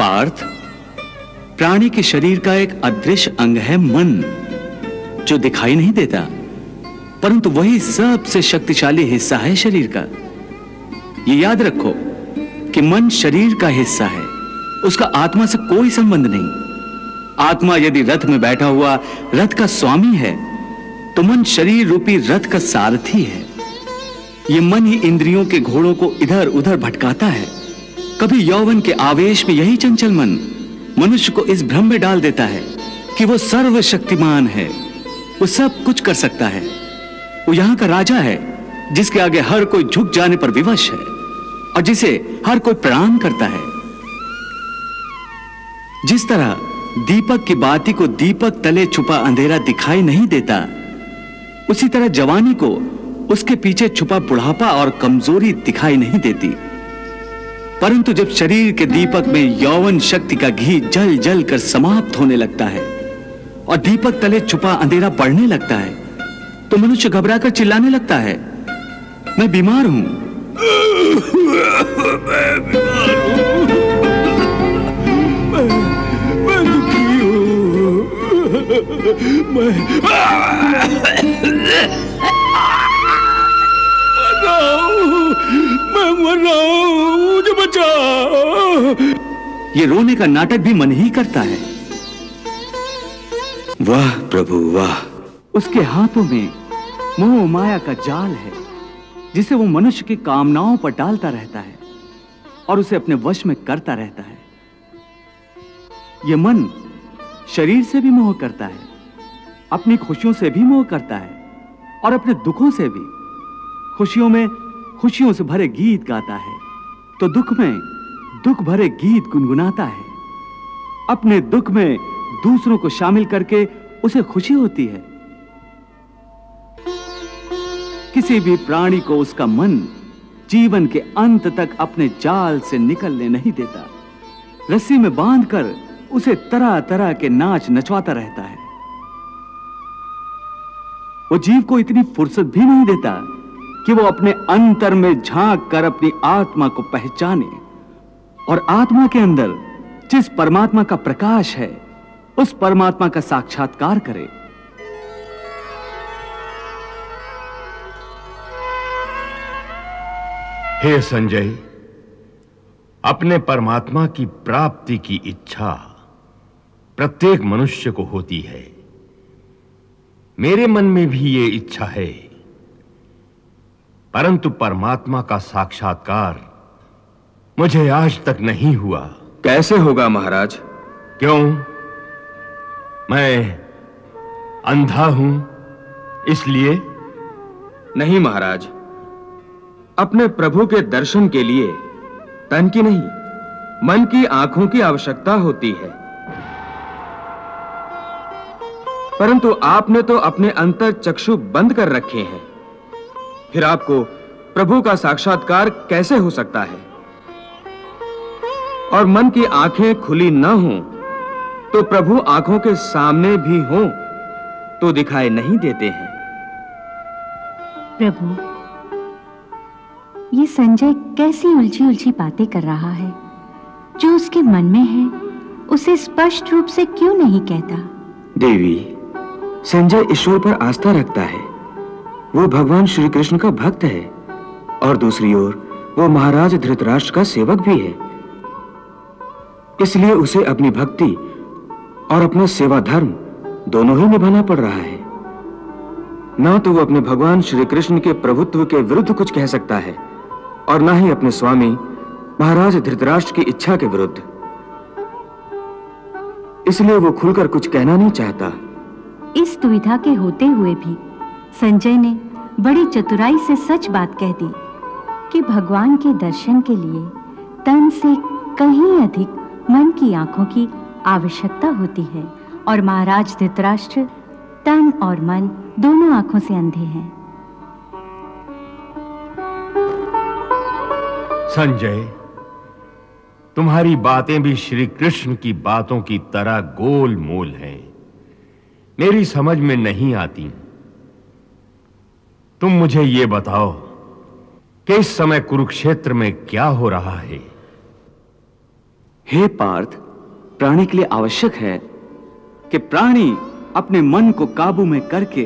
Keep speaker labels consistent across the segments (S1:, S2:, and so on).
S1: पार्थ, प्राणी के शरीर का एक अदृश्य अंग है मन, जो दिखाई नहीं देता, परंतु वही सबसे शक्तिशाली हिस्सा है शरीर का। ये याद रखो कि मन शरीर का हिस्सा है, उसका आत्मा से कोई संबंध नहीं। आत्मा यदि रथ में बैठा हुआ रथ का स्वामी है, तो मन शरीर रूपी रथ का सारथी है। ये मन ही इंद्रियों के घोड़ों को इधर उधर भटकाता है। कभी यौवन के आवेश में यही चंचल मन मनुष्य को इस भ्रम में डाल देता है कि वो सर्वशक्तिमान है, वो सब कुछ कर सकता है, वो यहां का राजा है, जिसके आगे हर कोई झुक जाने पर विवश है और जिसे हर कोई प्रणाम करता है। जिस तरह दीपक की बाती को दीपक तले छुपा अंधेरा दिखाई नहीं देता, उसी तरह जवानी को उसके पीछे छुपा बुढ़ापा और कमजोरी दिखाई नहीं देती। परंतु जब शरीर के दीपक में यौवन शक्ति का घी जल जल कर समाप्त होने लगता है और दीपक तले छुपा अंधेरा बढ़ने लगता है, तो मनुष्य घबराकर चिल्लाने लगता है, मैं बीमार हूं।
S2: मैं बीमार हूं, मैं दुखी हूं, मैं मर रहा हूं, मुझे बचाओ।
S1: ये रोने का नाटक भी मन ही करता है।
S3: वाह प्रभु वाह।
S1: उसके हाथों में मोह माया का जाल है, जिसे वो मनुष्य की कामनाओं पर डालता रहता है और उसे अपने वश में करता रहता है। यह मन शरीर से भी मोह करता है, अपनी खुशियों से भी मोह करता है और अपने दुखों से भी। खुशियों में खुशियों से भरे गीत गाता है, तो दुख में दुख भरे गीत गुनगुनाता है। अपने दुख में दूसरों को शामिल करके उसे खुशी होती है। किसी भी प्राणी को उसका मन जीवन के अंत तक अपने जाल से निकलने नहीं देता। रस्सी में बांधकर उसे तरह तरह के नाच नचवाता रहता है। वो जीव को इतनी फुर्सत भी नहीं देता कि वो अपने अंतर में झांक कर अपनी आत्मा को पहचाने और आत्मा के अंदर जिस परमात्मा का प्रकाश है, उस परमात्मा का साक्षात्कार करे।
S4: हे संजय, अपने परमात्मा की प्राप्ति की इच्छा प्रत्येक मनुष्य को होती है। मेरे मन में भी ये इच्छा है, परंतु परमात्मा का साक्षात्कार मुझे आज तक नहीं हुआ।
S3: कैसे होगा महाराज?
S4: क्यों? मैं अंधा हूं इसलिए?
S3: नहीं महाराज, अपने प्रभु के दर्शन के लिए तन की नहीं, मन की आंखों की आवश्यकता होती है। परंतु आपने तो अपने अंतर चक्षु बंद कर रखे हैं, फिर आपको प्रभु का साक्षात्कार कैसे हो सकता है? और मन की आंखें खुली न हों तो प्रभु आंखों के सामने भी हों तो दिखाई नहीं देते हैं।
S5: प्रभु, ये संजय कैसी उलझी उलझी बातें कर रहा है। जो उसके मन में है उसे स्पष्ट रूप से क्यों नहीं कहता?
S3: देवी, संजय ईश्वर पर आस्था रखता है, वो भगवान श्री कृष्ण का भक्त है और दूसरी ओर वो महाराज धृतराष्ट्र का सेवक भी है। इसलिए उसे अपनी भक्ति और अपना सेवा धर्म दोनों ही निभाना पड़ रहा है। ना तो वो अपने भगवान श्री कृष्ण के प्रभुत्व के विरुद्ध कुछ कह सकता है और ना ही अपने स्वामी महाराज धृतराष्ट्र की इच्छा के विरुद्ध। इसलिए वो खुलकर कुछ कहना नहीं चाहता।
S5: इस दुविधा के होते हुए भी संजय ने बड़ी चतुराई से सच बात कह दी कि भगवान के दर्शन के लिए तन से कहीं अधिक मन की आंखों की आवश्यकता होती है और महाराज धृतराष्ट्र तन और मन दोनों आंखों से अंधे हैं।
S4: संजय, तुम्हारी बातें भी श्री कृष्ण की बातों की तरह गोल मोल हैं, मेरी समझ में नहीं आती। तुम मुझे ये बताओ कि इस समय कुरुक्षेत्र में क्या हो रहा है?
S1: हे पार्थ, प्राणी के लिए आवश्यक है कि प्राणी अपने मन को काबू में करके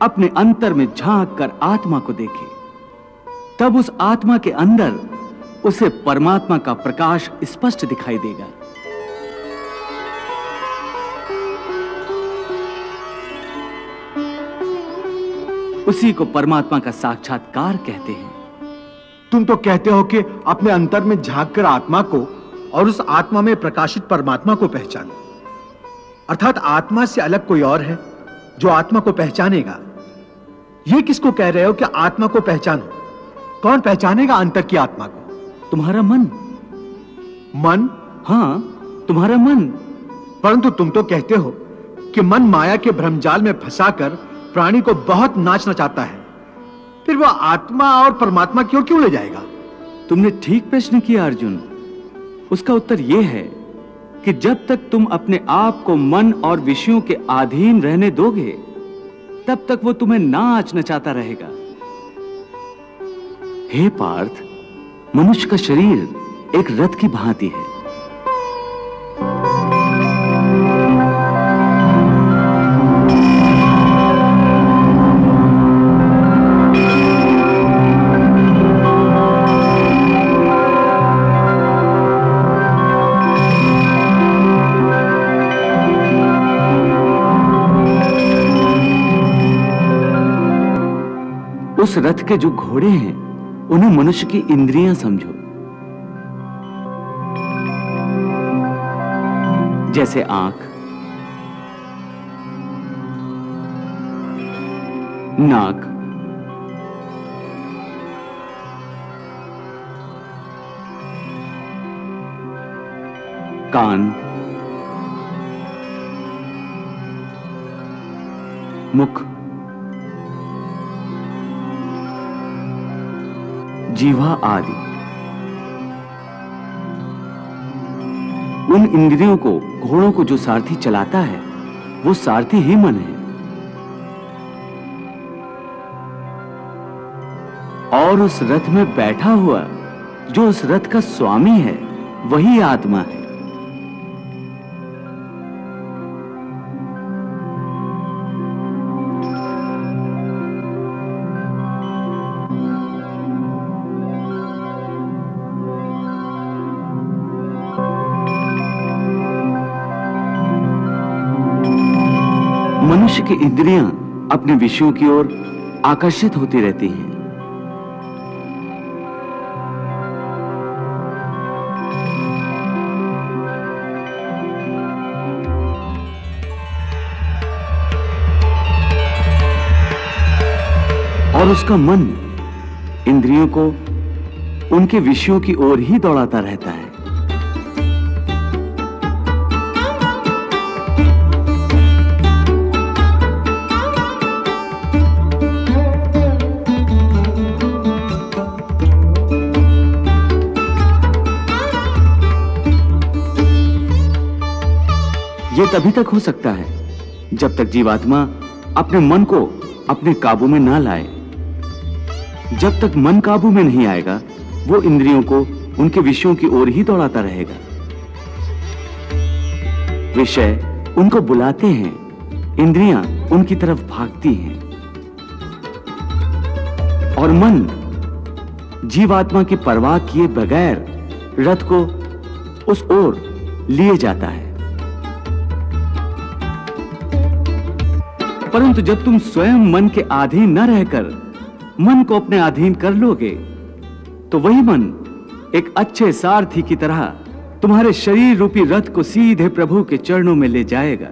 S1: अपने अंतर में झांक कर आत्मा को देखे। तब उस आत्मा के अंदर उसे परमात्मा का प्रकाश स्पष्ट दिखाई देगा। उसी को परमात्मा का साक्षात्कार कहते हैं।
S6: तुम तो कहते हो कि अपने अंतर में झांक कर आत्मा को और उस आत्मा में प्रकाशित परमात्मा को पहचानो, अर्थात आत्मा से अलग कोई और है जो आत्मा को पहचानेगा। यह किसको कह रहे हो कि आत्मा को पहचानो? कौन पहचानेगा अंतर की आत्मा को?
S1: तुम्हारा मन।
S6: मन?
S1: हां, तुम्हारा मन।
S6: परंतु तुम तो कहते हो कि मन माया के भ्रमजाल में फंसाकर प्राणी को बहुत नाच नचाता है, फिर वह आत्मा और परमात्मा की ओर क्यों ले जाएगा?
S1: तुमने ठीक प्रश्न किया अर्जुन। उसका उत्तर यह है कि जब तक तुम अपने आप को मन और विषयों के अधीन रहने दोगे, तब तक वो तुम्हें नाच नचाता रहेगा। हे पार्थ, मनुष्य का शरीर एक रथ की भांति है। उस रथ के जो घोड़े हैं, उन्हें मनुष्य की इंद्रियां समझो। जैसे आंख, नाक, कान, मुख, जीवा आदि। उन इंद्रियों को, घोड़ों को जो सारथी चलाता है, वो सारथी ही मन है। और उस रथ में बैठा हुआ जो उस रथ का स्वामी है, वही आत्मा है। मनुष्य की इंद्रियां अपने विषयों की ओर आकर्षित होती रहती हैं। और उसका मन इंद्रियों को उनके विषयों की ओर ही दौड़ाता रहता है। ये तभी तक हो सकता है जब तक जीवात्मा अपने मन को अपने काबू में ना लाए। जब तक मन काबू में नहीं आएगा, वो इंद्रियों को उनके विषयों की ओर ही दौड़ाता रहेगा। विषय उनको बुलाते हैं, इंद्रियां उनकी तरफ भागती हैं, और मन जीवात्मा की परवाह किए बगैर रथ को उस ओर लिए जाता है। परंतु जब तुम स्वयं मन के अधीन न रहकर मन को अपने अधीन कर लोगे, तो वही मन एक अच्छे सारथी की तरह तुम्हारे शरीर रूपी रथ को सीधे प्रभु के चरणों में ले जाएगा।